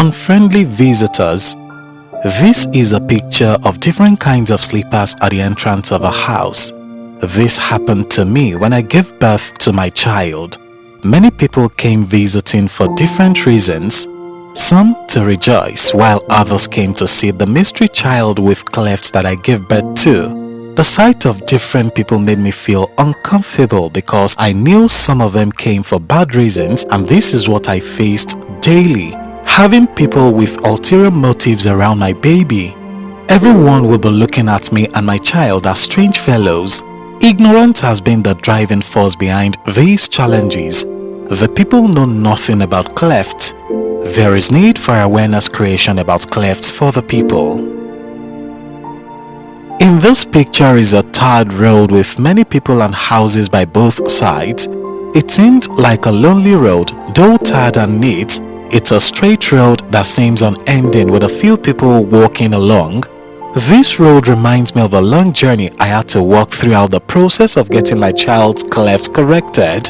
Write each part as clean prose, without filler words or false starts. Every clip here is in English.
Unfriendly visitors. This is a picture of different kinds of sleepers at the entrance of a house. This happened to me when I gave birth to my child. Many people came visiting for different reasons. Some to rejoice, while others came to see the mystery child with clefts that I gave birth to. The sight of different people made me feel uncomfortable because I knew some of them came for bad reasons, and this is what I faced daily. Having people with ulterior motives around my baby. Everyone will be looking at me and my child as strange fellows. Ignorance has been the driving force behind these challenges. The people know nothing about clefts. There is need for awareness creation about clefts for the people. In this picture is a tarred road with many people and houses by both sides. It seemed like a lonely road, though tarred and neat. It's a straight road that seems unending with a few people walking along. This road reminds me of a long journey I had to walk throughout the process of getting my child's cleft corrected.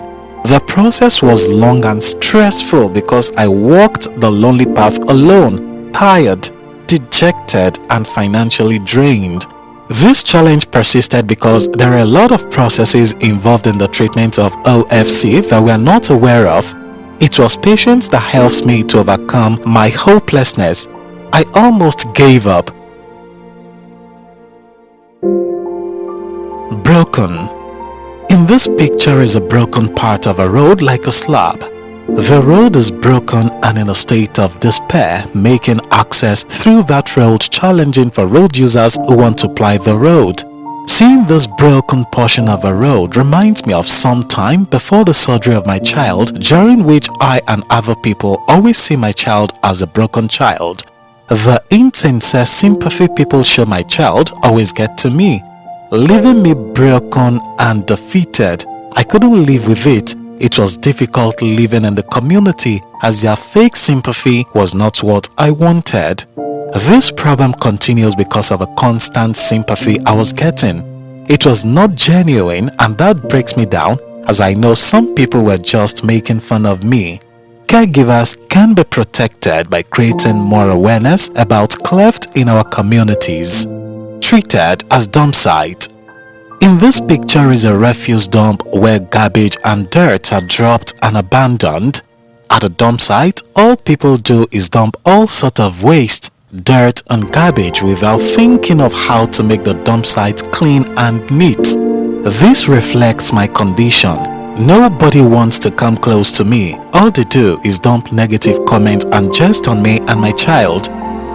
The process was long and stressful because I walked the lonely path alone, tired, dejected, and financially drained. This challenge persisted because there are a lot of processes involved in the treatment of OFC that we are not aware of. It was patience that helps me to overcome my hopelessness. I almost gave up. Broken. In this picture is a broken part of a road like a slab. The road is broken and in a state of despair, making access through that road challenging for road users who want to ply the road. Seeing this broken portion of a road reminds me of some time before the surgery of my child, during which I and other people always see my child as a broken child. The insincere sympathy people show my child always get to me, leaving me broken and defeated. I couldn't live with it. It was difficult living in the community as their fake sympathy was not what I wanted. This problem continues because of a constant sympathy I was getting. It was not genuine, and that breaks me down as I know some people were just making fun of me. Caregivers can be protected by creating more awareness about cleft in our communities. Treated as dump site. In this picture is a refuse dump where garbage and dirt are dropped and abandoned. At a dump site, all people do is dump all sort of waste, dirt and garbage without thinking of how to make the dump site clean and neat. This reflects my condition. Nobody wants to come close to me. All they do is dump negative comments and jest on me and my child.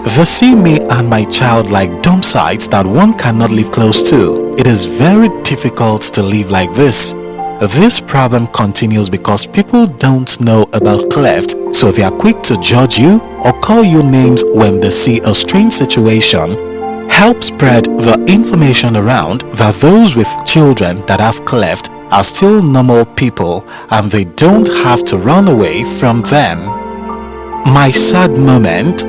They see me and my child like dump sites that one cannot live close to. It is very difficult to live like this. This problem continues because people don't know about cleft, so they are quick to judge you or call you names when they see a strange situation. Help spread the information around that those with children that have cleft are still normal people and they don't have to run away from them. My sad moment.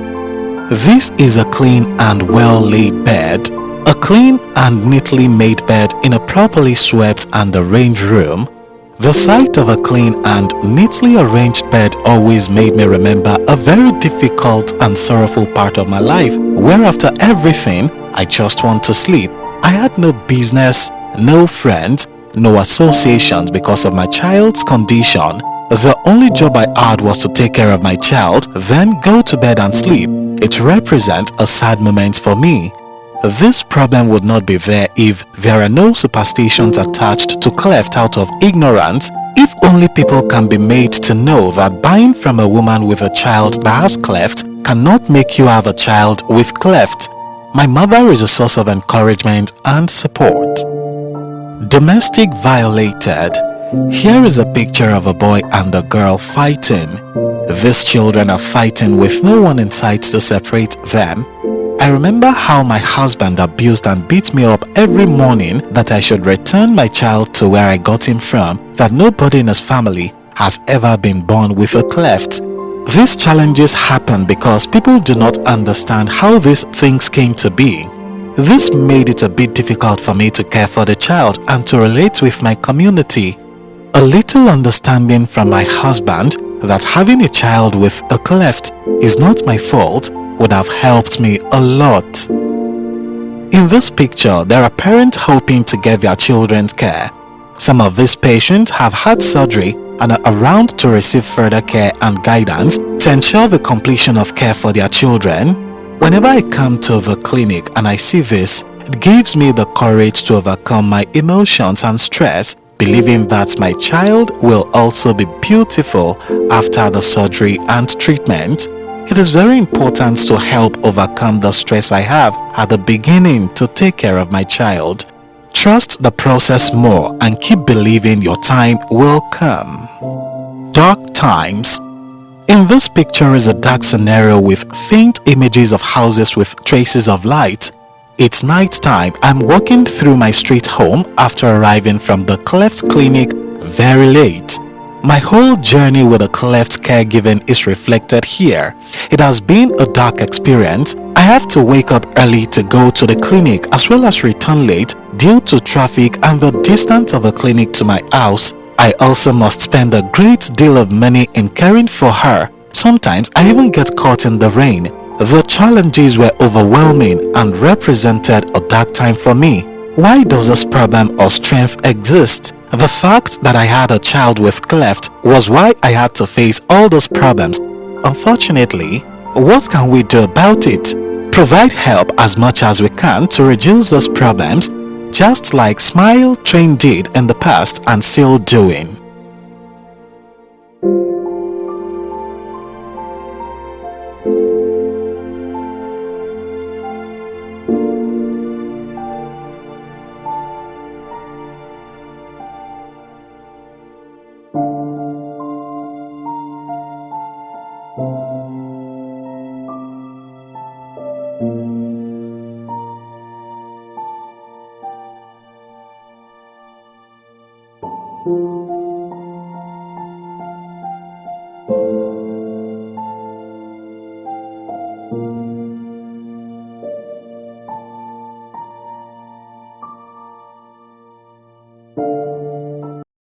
This is a clean and well-laid bed. A clean and neatly made bed in a properly swept and arranged room. The sight of a clean and neatly arranged bed always made me remember a very difficult and sorrowful part of my life, where after everything, I just want to sleep. I had no business, no friends, no associations because of my child's condition. The only job I had was to take care of my child, then go to bed and sleep. It represents a sad moment for me. This problem would not be there if there are no superstitions attached to cleft out of ignorance. If only people can be made to know that buying from a woman with a child that has cleft cannot make you have a child with cleft. My mother is a source of encouragement and support. Domestic violated. Here is a picture of a boy and a girl fighting. These children are fighting with no one in sight to separate them. I remember how my husband abused and beat me up every morning that I should return my child to where I got him from, that nobody in his family has ever been born with a cleft. These challenges happen because people do not understand how these things came to be. This made it a bit difficult for me to care for the child and to relate with my community. A little understanding from my husband that having a child with a cleft is not my fault would have helped me a lot. In this picture, there are parents hoping to get their children's care. Some of these patients have had surgery and are around to receive further care and guidance to ensure the completion of care for their children. Whenever I come to the clinic and I see this, it gives me the courage to overcome my emotions and stress, believing that my child will also be beautiful after the surgery and treatment. It is very important to help overcome the stress I have at the beginning to take care of my child. Trust the process more and keep believing your time will come. Dark times. In this picture is a dark scenario with faint images of houses with traces of light. It's night time. I'm walking through my street home after arriving from the cleft clinic very late. My whole journey with the cleft caregiving is reflected here. It has been a dark experience. I have to wake up early to go to the clinic as well as return late due to traffic and the distance of the clinic to my house. I also must spend a great deal of money in caring for her. Sometimes I even get caught in the rain. The challenges were overwhelming and represented a dark time for me. Why does this problem or strength exist? The fact that I had a child with cleft was why I had to face all those problems. Unfortunately, what can we do about it? Provide help as much as we can to reduce those problems, just like Smile Train did in the past and still doing.